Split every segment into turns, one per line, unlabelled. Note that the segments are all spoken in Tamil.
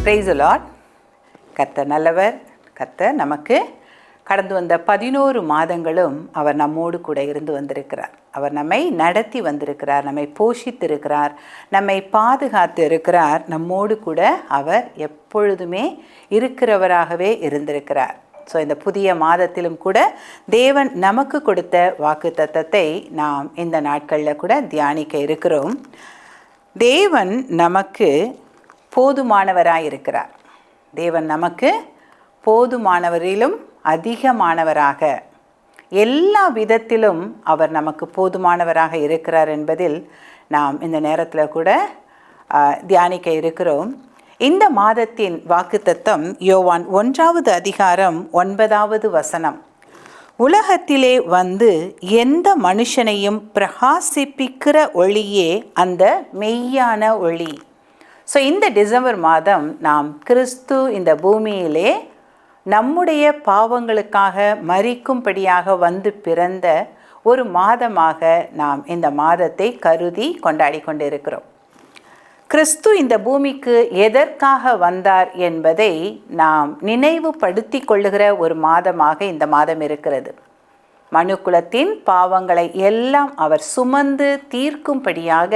Praise the Lord. கர்த்தர் நல்லவர். கர்த்தர் நமக்கு கடந்து வந்த 11 மாதங்களும் அவர் நம்மோடு கூட இருந்து வந்திருக்கிறார். அவர் நம்மை நடத்தி வந்திருக்கிறார், நம்மை போஷித்திருக்கிறார், நம்மை பாதுகாத்து இருக்கிறார். நம்மோடு கூட அவர் எப்பொழுதுமே இருக்கிறவராகவே இருந்திருக்கிறார். ஸோ இந்த புதிய மாதத்திலும் கூட தேவன் நமக்கு கொடுத்த வாக்குத்தத்தத்தை நாம் இந்த நாட்களில் கூட தியானிக்க இருக்கிறோம். தேவன் நமக்கு போதுமானவராய் இருக்கிறார். தேவன் நமக்கு போதுமானவரிலும் அதிகமானவராக, எல்லா விதத்திலும் அவர் நமக்கு போதுமானவராக இருக்கிறார் என்பதில் நாம் இந்த நேரத்தில் கூட தியானிக்க இருக்கிறோம். இந்த மாதத்தின் வாக்குத்தத்தம் யோவான் 1வது அதிகாரம் 9வது வசனம். உலகத்திலே வந்து எந்த மனுஷனையும் பிரகாசிப்பிக்கிற ஒளியே அந்த மெய்யான ஒளி. ஸோ இந்த டிசம்பர் மாதம் நாம் கிறிஸ்து இந்த பூமியிலே நம்முடைய பாவங்களுக்காக மரிக்கும்படியாக வந்து பிறந்த ஒரு மாதமாக நாம் இந்த மாதத்தை கருதி கொண்டாடி கொண்டிருக்கிறோம். கிறிஸ்து இந்த பூமிக்கு எதற்காக வந்தார் என்பதை நாம் நினைவுபடுத்தி கொள்ளுகிற ஒரு மாதமாக இந்த மாதம் இருக்கிறது. மனுக்குலத்தின் பாவங்களை எல்லாம் அவர் சுமந்து தீர்க்கும்படியாக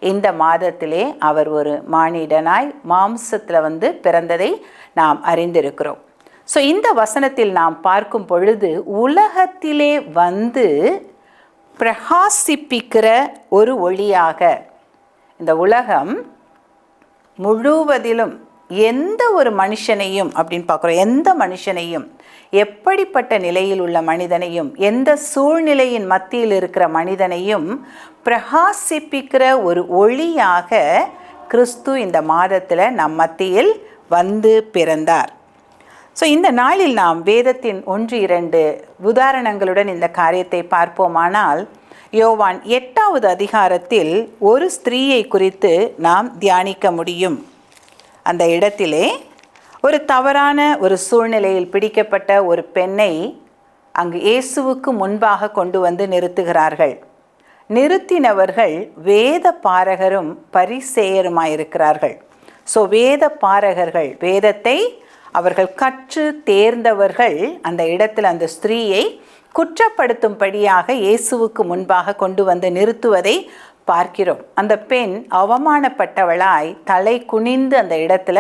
இந்த மாதத்திலே அவர் ஒரு மானிடனாய் மாம்சத்தில் வந்து பிறந்ததை நாம் அறிந்திருக்கிறோம். ஸோ இந்த வசனத்தில் நாம் பார்க்கும் பொழுது உலகத்திலே வந்து பிரகாசிப்பிக்கிற ஒரு ஒளியாக, இந்த உலகம் முழுவதிலும் எந்த ஒரு மனுஷனையும் அப்படின்னு பார்க்குறோம், எந்த மனுஷனையும், எப்படிப்பட்ட நிலையில் உள்ள மனிதனையும், எந்த சூழ்நிலையின் மத்தியில் இருக்கிற மனிதனையும் பிரகாசிப்பிக்கிற ஒரு ஒளியாக கிறிஸ்து இந்த மாதத்தில் நம் மத்தியில் வந்து பிறந்தார். ஸோ இந்த நாளில் நாம் வேதத்தின் 1-2 உதாரணங்களுடன் இந்த காரியத்தை பார்ப்போமானால், யோவான் 8வது அதிகாரத்தில் ஒரு ஸ்திரீயை குறித்து நாம் தியானிக்க முடியும். அந்த இடத்திலே ஒரு தவறான ஒரு சூழ்நிலையில் பிடிக்கப்பட்ட ஒரு பெண்ணை அங்கு இயேசுவுக்கு முன்பாக கொண்டு வந்து நிறுத்துகிறார்கள். நிறுத்தினவர்கள் வேத பாரகரும் பரிசேயருமாயிருக்கிறார்கள். ஸோ வேத பாரகர்கள், வேதத்தை அவர்கள் கற்று தேர்ந்தவர்கள் அந்த இடத்தில் அந்த ஸ்திரீயை குற்றப்படுத்தும்படியாக இயேசுவுக்கு முன்பாக கொண்டு வந்து நிறுத்துவதை பார்க்கிறோம். அந்த பெண் அவமானப்பட்டவளாய் தலை குனிந்து அந்த இடத்துல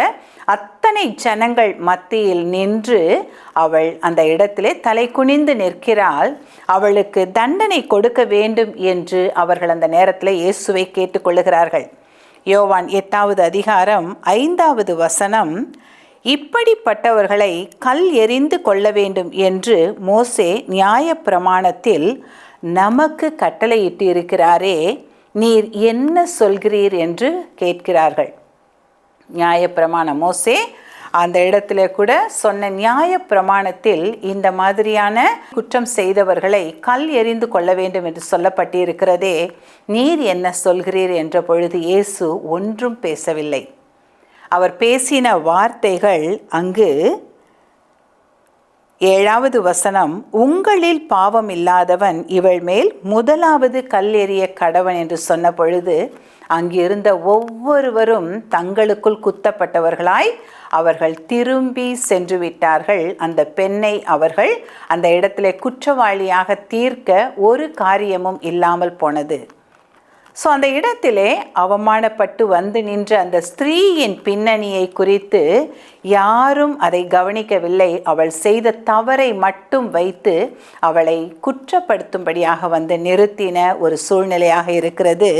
அத்தனை ஜனங்கள் மத்தியில் நின்று அவள் அந்த இடத்திலே தலை குனிந்து நிற்கிறாள். அவளுக்கு தண்டனை கொடுக்க வேண்டும் என்று அவர்கள் அந்த நேரத்தில் இயேசுவை கேட்டுக்கொள்ளுகிறார்கள். யோவான் 8வது அதிகாரம் 5வது வசனம். இப்படிப்பட்டவர்களை கல் எறிந்து கொள்ள வேண்டும் என்று மோசே நியாயப்பிரமாணத்தில் நமக்கு கட்டளையிட்டு இருக்கிறாரே, நீர் என்ன சொல்கிறீர் என்று கேட்கிறார்கள். நியாயப்பிரமாணம், மோசே அந்த இடத்துல கூட சொன்ன நியாயப்பிரமாணத்தில் இந்த மாதிரியான குற்றம் செய்தவர்களை கல் எறிந்து கொள்ள வேண்டும் என்று சொல்லப்பட்டிருக்கிறதே, நீர் என்ன சொல்கிறீர் என்ற பொழுது இயேசு ஒன்றும் பேசவில்லை. அவர் பேசின வார்த்தைகள் அங்கு 7வது வசனம், உங்களில் பாவம் இல்லாதவன் இவள் மேல் முதலாவது கல் எறிய கடவன் என்று சொன்ன பொழுது அங்கிருந்த ஒவ்வொருவரும் தங்களுக்குள் குத்தப்பட்டவர்களாய் அவர்கள் திரும்பி சென்று விட்டார்கள். அந்த பெண்ணை அவர்கள் அந்த இடத்துல குற்றவாளியாக தீர்க்க ஒரு காரியமும் இல்லாமல் போனது. ஸோ அந்த இடத்திலே அவமானப்பட்டு வந்து நின்ற அந்த ஸ்திரீயின் பின்னணியை குறித்து யாரும் அதை கவனிக்கவில்லை. அவள் செய்த தவறை மட்டும் வைத்து அவளை குற்றப்படுத்தும்படியாக வந்து நிறுத்தின ஒரு சூழ்நிலையாக இருக்கிறது.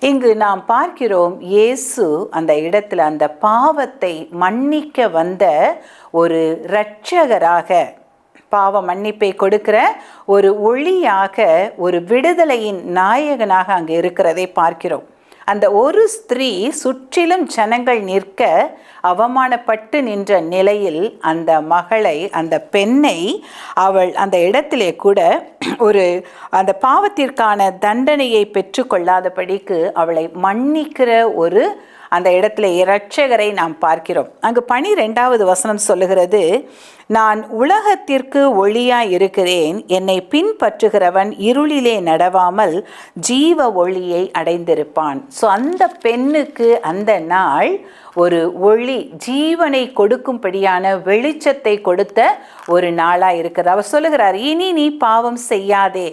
இங்கு நாம் பார்க்கிறோம், இயேசு அந்த இடத்துல அந்த பாவத்தை மன்னிக்க வந்த ஒரு இரட்சகராக, பாவ மன்னிப்பை கொடுக்கிற ஒரு ஒளியாக, ஒரு விடுதலையின் நாயகனாக அங்கே இருக்கிறதை பார்க்கிறோம். அந்த ஒரு ஸ்திரீ சுற்றிலும் ஜனங்கள் நிற்க அவமானப்பட்டு நின்ற நிலையில் அந்த மகளை, அந்த பெண்ணை அவள் அந்த இடத்திலே கூட ஒரு அந்த பாவத்திற்கான தண்டனையை பெற்றுக்கொள்ளாதபடிக்கு அவளை மன்னிக்கிற ஒரு அந்த இடத்துல இரட்சகரை நாம் பார்க்கிறோம். அங்கு 12வது வசனம் சொல்லுகிறது, நான் உலகத்திற்கு ஒளியாய் இருக்கிறேன், என்னை பின்பற்றுகிறவன் இருளிலே நடவாமல் ஜீவ ஒளியை அடைந்திருப்பான். ஸோ அந்த பெண்ணுக்கு அந்த நாள் ஒரு ஒளி, ஜீவனை கொடுக்கும்படியான வெளிச்சத்தை கொடுத்த ஒரு நாளாக இருக்குது. அவர் சொல்லுகிறார், இனி நீ பாவம் செய்யாதே,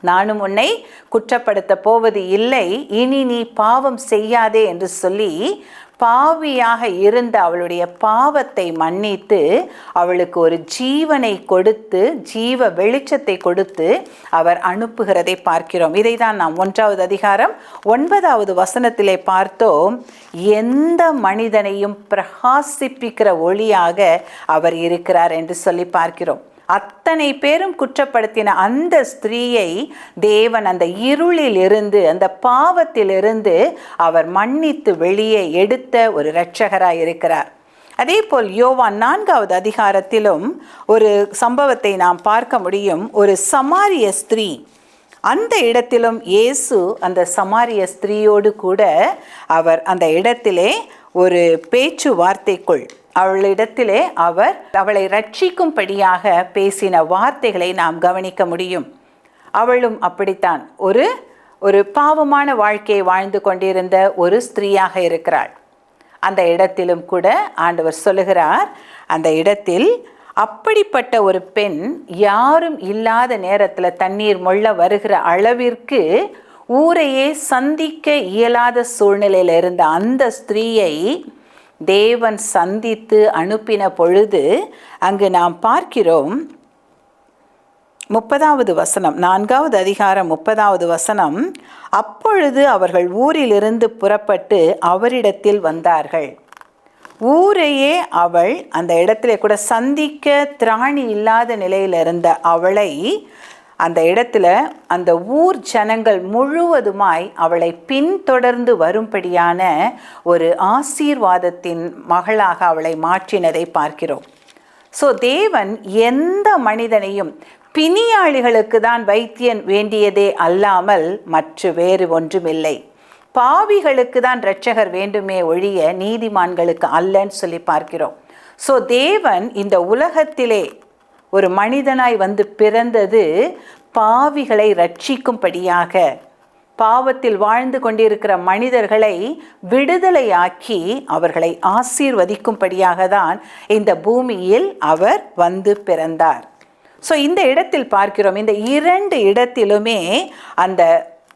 நானும் உன்னை குற்றப்படுத்த போவது இல்லை, இனி நீ பாவம் செய்யாதே என்று சொல்லி பாவியாக இருந்த அவளுடைய பாவத்தை மன்னித்து அவளுக்கு ஒரு ஜீவனை கொடுத்து, ஜீவ வெளிச்சத்தை கொடுத்து அவர் அனுப்புகிறதை பார்க்கிறோம். இதை தான் நாம் 1வது அதிகாரம் 9வது வசனத்திலே பார்த்தோம். எந்த மனிதனையும் பிரகாசிப்பிக்கிற ஒளியாக அவர் இருக்கிறார் என்று சொல்லி பார்க்கிறோம். அத்தனை பேரும் குற்றப்படுத்தின அந்த ஸ்திரீயை தேவன் அந்த இருளில் இருந்து, அந்த பாவத்திலிருந்து அவர் மன்னித்து வெளியே எடுத்த ஒரு இரட்சகராய் இருக்கிறார். அதே போல் யோவான் 4வது அதிகாரத்திலும் ஒரு சம்பவத்தை நாம் பார்க்க முடியும். ஒரு சமாரிய ஸ்திரீ, அந்த இடத்திலும் இயேசு அந்த சமாரிய ஸ்திரீயோடு கூட அவர் அந்த இடத்திலே ஒரு பேச்சுவார்த்தைக்குள், அவளிடத்திலே அவர் அவளை ரட்சிக்கும்படியாக பேசின வார்த்தைகளை நாம் கவனிக்க முடியும். அவளும் அப்படித்தான் ஒரு பாவமான வாழ்க்கையை வாழ்ந்து கொண்டிருந்த ஒரு ஸ்திரீயாக இருக்கிறாள். அந்த இடத்திலும் கூட ஆண்டவர் சொல்லுகிறார், அந்த இடத்தில் அப்படிப்பட்ட ஒரு பெண் யாரும் இல்லாத நேரத்தில் தண்ணீர் மொள்ள வருகிற அளவிற்கு ஊரையே சந்திக்க இயலாத சூழ்நிலையில் இருந்த அந்த ஸ்திரீயை தேவன் சந்தித்து அனுப்பின பொழுது அங்கு நாம் பார்க்கிறோம் 30வது வசனம், 4வது அதிகாரம் 30வது வசனம், அப்பொழுது அவர்கள் ஊரிலிருந்து புறப்பட்டு அவரிடத்தில் வந்தார்கள். ஊரையே அவள் அந்த இடத்துல கூட சந்திக்க திராணி இல்லாத நிலையில் இருந்த அவளை அந்த இடத்துல அந்த ஊர் ஜனங்கள் முழுவதுமாய் அவளை பின்தொடர்ந்து வரும்படியான ஒரு ஆசீர்வாதத்தின் மகளாக அவளை மாற்றினதை பார்க்கிறோம். ஸோ தேவன் எந்த மனிதனையும், பிணியாளிகளுக்கு தான் வைத்தியன் வேண்டியதே அல்லாமல் மற்ற வேறு ஒன்றுமில்லை, பாவிகளுக்கு தான் இரட்சகர் வேண்டுமே ஒழிய நீதிமான்களுக்கு அல்லன்னு சொல்லி பார்க்கிறோம். ஸோ தேவன் இந்த உலகத்திலே ஒரு மனிதனாய் வந்து பிறந்தது பாவிகளை ரட்சிக்கும்படியாக, பாவத்தில் வாழ்ந்து கொண்டிருக்கிற மனிதர்களை விடுதலையாக்கி அவர்களை ஆசீர்வதிக்கும்படியாக தான் இந்த பூமியில் அவர் வந்து பிறந்தார். ஸோ இந்த இடத்தில் பார்க்கிறோம், இந்த 2 இடத்திலுமே அந்த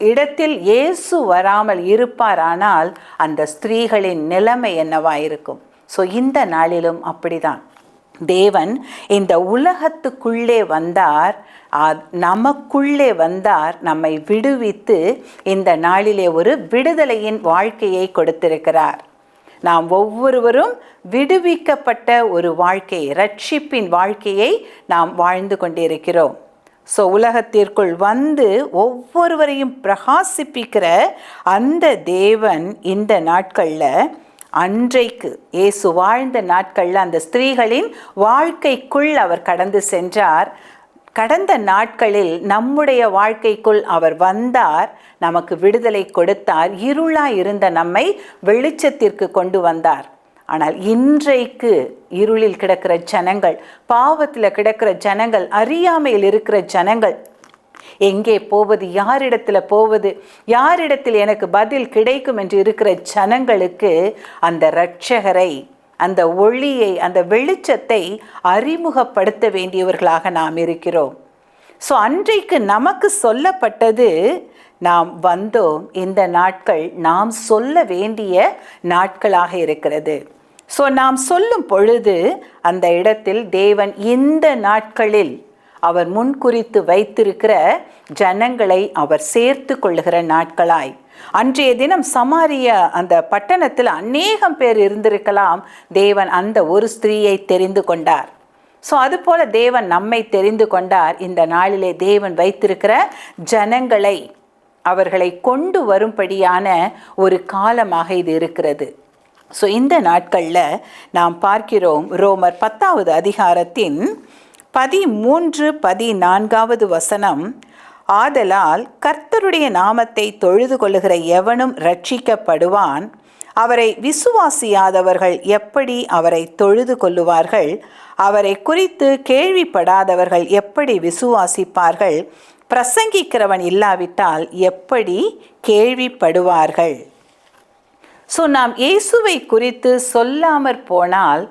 இடத்தில் இயேசு வராமல் இருப்பாரானால் அந்த ஸ்திரீகளின் நிலைமை என்னவாயிருக்கும்? ஸோ இந்த நாளிலும் அப்படிதான் தேவன் இந்த உலகத்துக்குள்ளே வந்தார், நமக்குள்ளே வந்தார், நம்மை விடுவித்து இந்த நாளிலே ஒரு விடுதலையின் வாழ்க்கையை கொடுத்திருக்கிறார். நாம் ஒவ்வொருவரும் விடுவிக்கப்பட்ட ஒரு வாழ்க்கை, ரட்சிப்பின் வாழ்க்கையை நாம் வாழ்ந்து கொண்டிருக்கிறோம். ஸோ உலகத்திற்குள் வந்து ஒவ்வொருவரையும் பிரகாசிப்பிக்கிற அந்த தேவன் இந்த நாட்களில், அன்றைக்கு இயேசு வாழ்ந்த நாட்களில் அந்த ஸ்திரீகளின் வாழ்க்கைக்குள் அவர் கடந்து சென்றார். கடந்த நாட்களில் நம்முடைய வாழ்க்கைக்குள் அவர் வந்தார், நமக்கு விடுதலை கொடுத்தார், இருளாய் இருந்த நம்மை வெளிச்சத்திற்கு கொண்டு வந்தார். ஆனால் இன்றைக்கு இருளில் கிடக்கிற ஜனங்கள், பாவத்தில் கிடக்கிற ஜனங்கள், அறியாமையில் இருக்கிற ஜனங்கள், எங்கே போவது, யாரிடத்தில் போவது, யாரிடத்தில் எனக்கு பதில் கிடைக்கும் என்று இருக்கிற ஜனங்களுக்கு அந்த இரட்சகரை, அந்த ஒளியை, அந்த வெளிச்சத்தை அறிமுகப்படுத்த வேண்டியவர்களாக நாம் இருக்கிறோம். ஸோ அன்றைக்கு நமக்கு சொல்லப்பட்டது, நாம் வந்தோம், இந்த நாட்கள் நாம் சொல்ல வேண்டிய நாட்களாக இருக்கிறது. ஸோ நாம் சொல்லும் பொழுது அந்த இடத்தில் தேவன் இந்த நாட்களில் அவர் முன்குறித்து வைத்திருக்கிற ஜனங்களை அவர் சேர்த்து கொள்ளுகிற நாட்களாய், அன்றைய தினம் சமாரிய அந்த பட்டணத்தில் அநேகம் பேர் இருந்திருக்கலாம், தேவன் அந்த ஒரு ஸ்திரீயை தெரிந்து கொண்டார். ஸோ அதுபோல தேவன் நம்மை தெரிந்து கொண்டார். இந்த நாளிலே தேவன் வைத்திருக்கிற ஜனங்களை, அவர்களை கொண்டு வரும்படியான ஒரு காலமாக இது இருக்கிறது. ஸோ இந்த நாட்களில் நாம் பார்க்கிறோம், ரோமர் 10வது அதிகாரத்தின் 13, 14வது வசனம், ஆதலால் கர்த்தருடைய நாமத்தை தொழுது கொள்ளுகிற எவனும் ரட்சிக்கப்படுவான், அவரை விசுவாசியாதவர்கள் எப்படி அவரை தொழுது கொள்ளுவார்கள்? அவரை குறித்து கேள்விப்படாதவர்கள் எப்படி விசுவாசிப்பார்கள்? பிரசங்கிக்கிறவன் இல்லாவிட்டால் எப்படி கேள்விப்படுவார்கள்? ஸோ நாம் இயேசுவை குறித்து சொல்லாமற் போனால்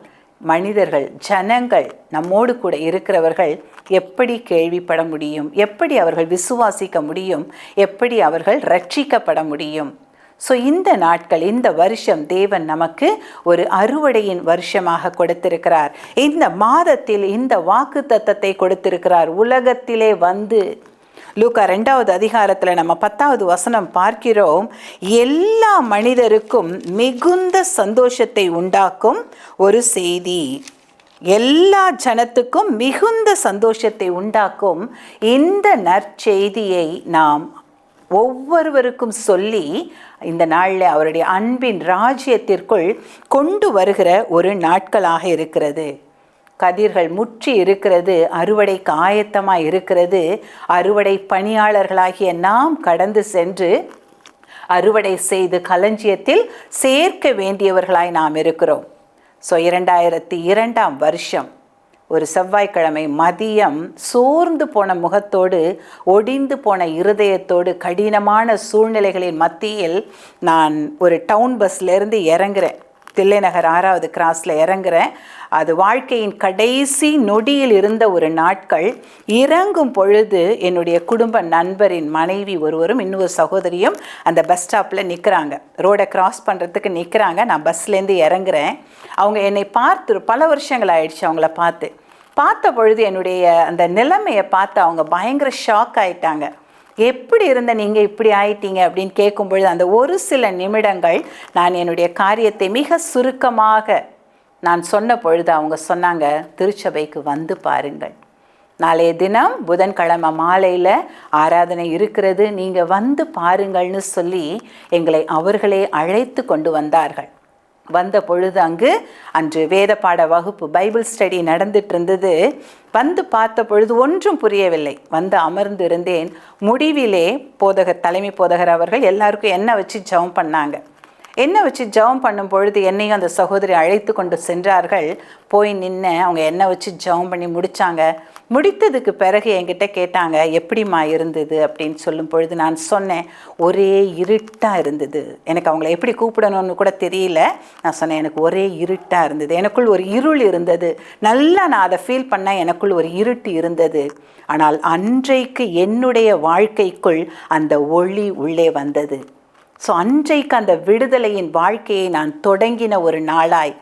மனிதர்கள், ஜனங்கள், நம்மோடு கூட இருக்கிறவர்கள் எப்படி கேள்விப்பட முடியும்? எப்படி அவர்கள் விசுவாசிக்க முடியும்? எப்படி அவர்கள் ரட்சிக்கப்பட முடியும்? ஸோ இந்த நாட்கள், இந்த வருஷம் தேவன் நமக்கு ஒரு அறுவடையின் வருஷமாக கொடுத்திருக்கிறார். இந்த மாதத்தில் இந்த வாக்குத்தத்தத்தை கொடுத்திருக்கிறார். உலகத்திலே வந்து லூக்கா 2வது அதிகாரத்தில் நம்ம 10வது வசனம் பார்க்கிறோம். எல்லா மனிதருக்கும் மிகுந்த சந்தோஷத்தை உண்டாக்கும் ஒரு செய்தி. எல்லா ஜனத்துக்கும் மிகுந்த சந்தோஷத்தை உண்டாக்கும் இந்த நற்செய்தியை நாம் ஒவ்வொருவருக்கும் சொல்லி இந்த நாளில் அவருடைய அன்பின் ராஜ்யத்திற்குள் கொண்டு வருகிற ஒரு நாட்களாக இருக்கிறது. கதிர்கள் முற்றி இருக்கிறது, அறுவடைக்கு ஆயத்தமாக இருக்கிறது. அறுவடை பணியாளர்களாகிய நாம் கடந்து சென்று அறுவடை செய்து களஞ்சியத்தில் சேர்க்க வேண்டியவர்களாய் நாம் இருக்கிறோம். ஸோ 2002ஆம் வருஷம் ஒரு செவ்வாய்க்கிழமை மதியம் சோர்ந்து போன முகத்தோடு, ஒடிந்து போன இருதயத்தோடு, கடினமான சூழ்நிலைகளின் மத்தியில் நான் ஒரு டவுன் பஸ்லேருந்து இறங்குறேன். தில்லைநகர் 6வது கிராஸில் இறங்குறேன். அது வாழ்க்கையின் கடைசி நொடியில் இருந்த ஒரு நாட்கள். இறங்கும் பொழுது என்னுடைய குடும்ப நண்பரின் மனைவி ஒருவரும் இன்னொரு சகோதரியும் அந்த பஸ் ஸ்டாப்பில் நிற்கிறாங்க. ரோடை கிராஸ் பண்ணுறதுக்கு நிற்கிறாங்க. நான் பஸ்லேருந்து இறங்குறேன். அவங்க என்னை பார்த்து பல வருஷங்கள் ஆயிடுச்சு. அவங்கள பார்த்த பொழுது என்னுடைய அந்த நிலைமையை பார்த்து அவங்க பயங்கர ஷாக் ஆயிட்டாங்க. எப்படி இருந்த நீங்கள் இப்படி ஆயிட்டீங்க அப்படின்னு கேட்கும்பொழுது அந்த ஒரு சில நிமிடங்கள் நான் என்னுடைய காரியத்தை மிக சுருக்கமாக நான் சொன்ன பொழுது அவங்க சொன்னாங்க, திருச்சபைக்கு வந்து பாருங்கள், நாளைய தினம் புதன்கிழமை மாலையில் ஆராதனை இருக்கிறது, நீங்கள் வந்து பாருங்கள்னு சொல்லி எங்களை அவர்களே அழைத்து கொண்டு வந்தார்கள். வந்த பொழுது அன்று வேத பாட வகுப்பு, பைபிள் ஸ்டடி நடந்துட்டு இருந்தது. வந்து பார்த்த பொழுது ஒன்றும் புரியவில்லை. வந்து அமர்ந்து இருந்தேன். முடிவிலே தலைமை போதகர் அவர்கள் எல்லாருக்கும் எண்ணெய் வச்சு ஜெபம் பண்ணாங்க. எண்ணெய் வச்சு ஜெபம் பண்ணும் பொழுது என்னையும் அந்த சகோதரி அழைத்து கொண்டு சென்றார்கள். போய் நின்று அவங்க எண்ணெய் வச்சு ஜெபம் பண்ணி முடித்தாங்க. முடித்ததுக்கு பிறகு என்கிட்ட கேட்டாங்க, எப்படிம்மா இருந்தது அப்படின்னு சொல்லும் பொழுது நான் சொன்னேன், ஒரே இருட்டாக இருந்தது. எனக்கு அவங்கள எப்படி கூப்பிடணும்னு கூட தெரியல. நான் சொன்னேன், எனக்கு ஒரே இருட்டாக இருந்தது, எனக்குள் ஒரு இருள் இருந்தது. நல்லா நான் அதை ஃபீல் பண்ணேன், எனக்குள் ஒரு இருட்டு இருந்தது. ஆனால் அன்றைக்கு என்னுடைய வாழ்க்கைக்குள் அந்த ஒளி உள்ளே வந்தது. ஸோ அன்றைக்கு அந்த விடுதலையின் வாழ்க்கையை நான் தொடங்கின ஒரு நாளாய்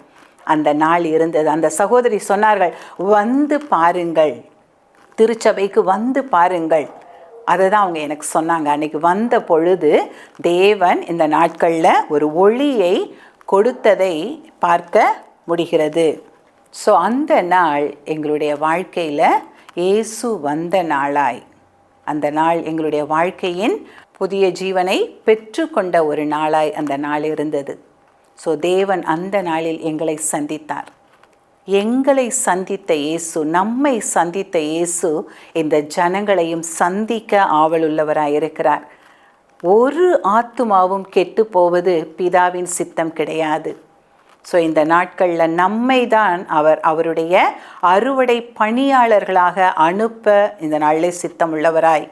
அந்த நாள் இருந்தது. அந்த சகோதரி சொன்னார்கள், வந்து பாருங்கள், திருச்சபைக்கு வந்து பாருங்கள். அதை தான் அவங்க எனக்கு சொன்னாங்க. அன்றைக்கி வந்த பொழுது தேவன் இந்த நாட்களில் ஒரு ஒளியை கொடுத்ததை பார்க்க முடிகிறது. ஸோ அந்த நாள் எங்களுடைய வாழ்க்கையில் இயேசு வந்த நாளாய், அந்த நாள் எங்களுடைய வாழ்க்கையின் புதிய ஜீவனை பெற்றுக்கொண்ட ஒரு நாளாய் அந்த நாள் இருந்தது. ஸோ தேவன் அந்த நாளில் எங்களை சந்தித்தார். எங்களை சந்தித்த இயேசு, நம்மை சந்தித்த இயேசு இந்த ஜனங்களையும் சந்திக்க ஆவலுள்ளவராயிருக்கிறார். ஒரு ஆத்துமாவும் கெட்டு போவது பிதாவின் சித்தம் கிடையாது. ஸோ இந்த நாட்களில் நம்மை தான் அவருடைய அறுவடை பணியாளர்களாக அனுப்ப இந்த நாளிலே சித்தம் உள்ளவராய்,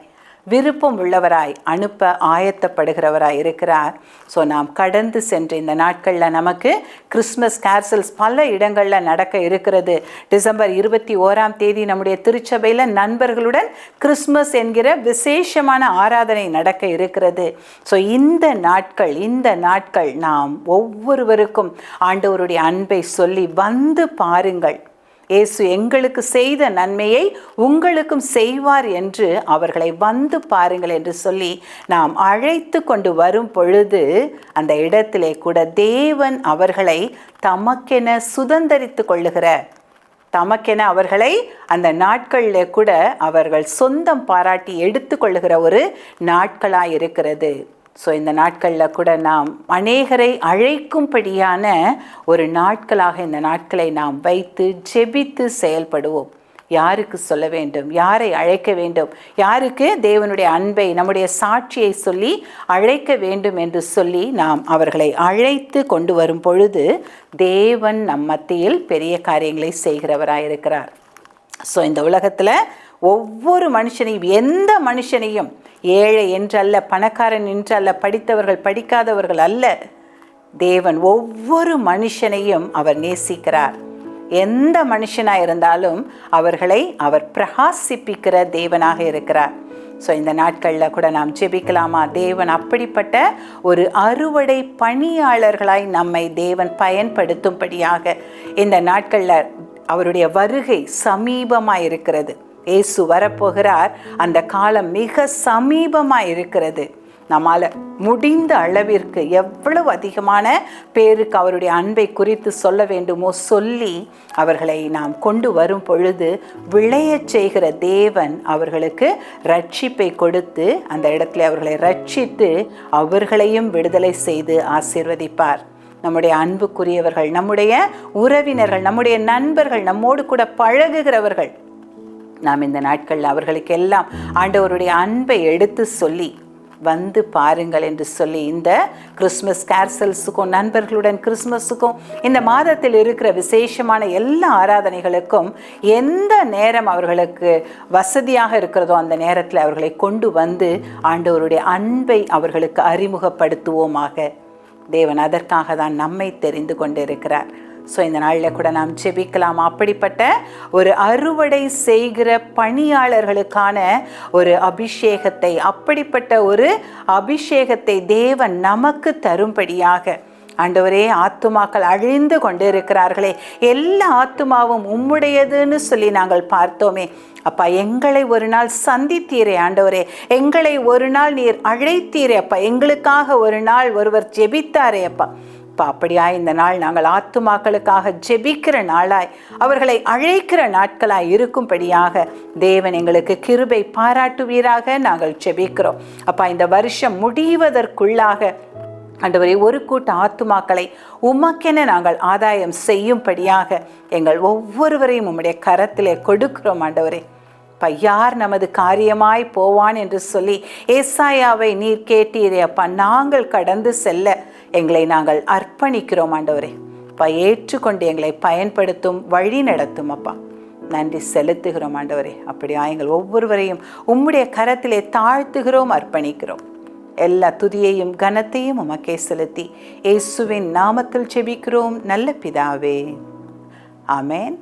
விருப்பம் உள்ளவராய், அனுப்ப ஆயத்தப்படுகிறவராய் இருக்கிறார். ஸோ நாம் கடந்து சென்று இந்த நாட்களில் நமக்கு கிறிஸ்மஸ் கேர்சல்ஸ் பல இடங்களில் நடக்க இருக்கிறது. டிசம்பர் 21ஆம் தேதி நம்முடைய திருச்சபையில் நண்பர்களுடன் கிறிஸ்மஸ் என்கிற விசேஷமான ஆராதனை நடக்க இருக்கிறது. ஸோ இந்த நாட்கள் நாம் ஒவ்வொருவருக்கும் ஆண்டவருடைய அன்பை சொல்லி வந்து பாருங்கள், இயேசு எங்களுக்கு செய்த நன்மையை உங்களுக்கும் செய்வார் என்று அவர்களை வந்து பாருங்கள் என்று சொல்லி நாம் அழைத்து கொண்டு வரும் பொழுது அந்த இடத்திலே கூட தேவன் அவர்களை தமக்கென சுதந்தரித்து கொள்ளுகிற, தமக்கென அவர்களை அந்த நாட்களில் கூட அவர்கள் சொந்தம் பாராட்டி எடுத்துக்கொள்ளுகிற ஒரு நாட்களாக இருக்கிறது. ஸோ இந்த நாட்களில் கூட நாம் அநேகரை அழைக்கும்படியான ஒரு நாட்களாக இந்த நாட்களை நாம் வைத்து ஜெபித்து செயல்படுவோம். யாருக்கு சொல்ல வேண்டும், யாரை அழைக்க வேண்டும், யாருக்கு தேவனுடைய அன்பை, நம்முடைய சாட்சியை சொல்லி அழைக்க வேண்டும் என்று சொல்லி நாம் அவர்களை அழைத்து கொண்டு வரும் பொழுது தேவன் நம் மத்தியில் பெரிய காரியங்களை செய்கிறவராயிருக்கிறார். ஸோ இந்த உலகத்தில் ஒவ்வொரு மனுஷனையும், எந்த மனுஷனையும், ஏழை என்றல்ல, பணக்காரன் என்றல்ல, படித்தவர்கள் படிக்காதவர்கள் அல்ல, தேவன் ஒவ்வொரு மனுஷனையும் அவர் நேசிக்கிறார். எந்த மனுஷனாக இருந்தாலும் அவர்களை அவர் பிரகாசிப்பிக்கிற தேவனாக இருக்கிறார். ஸோ இந்த நாட்களில் கூட நாம் ஜெபிக்கலாமா? தேவன் அப்படிப்பட்ட ஒரு அறுவடை பணியாளர்களாய் நம்மை தேவன் பயன்படுத்தும்படியாக இந்த நாட்களில் அவருடைய வருகை சமீபமாக இருக்கிறது. இயேசு வரப்போகிறார். அந்த காலம் மிக சமீபமாக இருக்கிறது. நம்மால் முடிந்த அளவிற்கு எவ்வளவு அதிகமான பேருக்கு அவருடைய அன்பை குறித்து சொல்ல வேண்டுமோ சொல்லி அவர்களை நாம் கொண்டு வரும் பொழுது விளையச் செய்கிற தேவன் அவர்களுக்கு ரட்சிப்பை கொடுத்து அந்த இடத்துல அவர்களை ரட்சித்து அவர்களையும் விடுதலை செய்து ஆசீர்வதிப்பார். நம்முடைய அன்புக்குரியவர்கள், நம்முடைய உறவினர்கள், நம்முடைய நண்பர்கள், நம்மோடு கூட பழகுகிறவர்கள், நாம் இந்த நாட்களில் அவர்களுக்கு எல்லாம் ஆண்டவருடைய அன்பை எடுத்து சொல்லி வந்து பாருங்கள் என்று சொல்லி இந்த கிறிஸ்மஸ் கேர்சல்ஸுக்கும், நண்பர்களுடன் கிறிஸ்மஸுக்கும், இந்த மாதத்தில் இருக்கிற விசேஷமான எல்லா ஆராதனைகளுக்கும் எந்த நேரம் அவர்களுக்கு வசதியாக இருக்கிறதோ அந்த நேரத்தில் அவர்களை கொண்டு வந்து ஆண்டவருடைய அன்பை அவர்களுக்கு அறிமுகப்படுத்துவோமாக. தேவன் அதற்காக தான் நம்மை தெரிந்து கொண்டிருக்கிறார். ஸோ இந்த நாளில் கூட நாம் ஜெபிக்கலாம். அப்படிப்பட்ட ஒரு அறுவடை செய்கிற பணியாளர்களுக்கான ஒரு அபிஷேகத்தை, அப்படிப்பட்ட ஒரு அபிஷேகத்தை தேவன் நமக்கு தரும்படியாக. ஆண்டவரே, ஆத்துமாக்கள் அழிந்து கொண்டிருக்கிறார்களே, எல்லா ஆத்துமாவும் உம்முடையதுன்னு சொல்லி நாங்கள் பார்த்தோமே அப்பா. எங்களை ஒரு நாள் சந்தித்தீரே ஆண்டவரே, எங்களை ஒரு நாள் நீர் அழைத்தீரே அப்பா, எங்களுக்காக ஒரு நாள் ஒருவர் ஜெபித்தாரே அப்பா. அப்படியாய் இந்த நாள் நாங்கள் ஆத்துமாக்களுக்காக ஜெபிக்கிற நாளாய், அவர்களை அழைக்கிற நாட்களாய் இருக்கும்படியாக தேவன் எங்களுக்கு கிருபை பாராட்டுவீராக நாங்கள் ஜெபிக்கிறோம் அப்பா. இந்த வருஷம் முடிவதற்குள்ளாக ஆண்டவரே ஒரு கூட்ட ஆத்துமாக்களை உமக்கென நாங்கள் ஆதாயம் செய்யும்படியாக எங்கள் ஒவ்வொருவரையும் உம்முடைய கரத்திலே கொடுக்கிறோம் ஆண்டவரே. யார் நமது காரியமாய் போவான் என்று சொல்லி ஏசாயாவை நீர் கேட்டீரே அப்பா. நாங்கள் கடந்து செல்ல எங்களை நாங்கள் அர்ப்பணிக்கிறோம் ஆண்டவரே. ஏற்றுக்கொண்டு எங்களை பயன்படுத்தும், வழி நடத்தும் அப்பா. நன்றி செலுத்துகிறோம் ஆண்டவரே. அப்படியா எங்கள் ஒவ்வொருவரையும் உம்முடைய கரத்திலே தாழ்த்துகிறோம், அர்ப்பணிக்கிறோம். எல்லா துதியையும் கனத்தையும் உமக்கே செலுத்தி இயேசுவின் நாமத்தில் ஜெபிக்கிறோம் நல்ல பிதாவே. ஆமென்.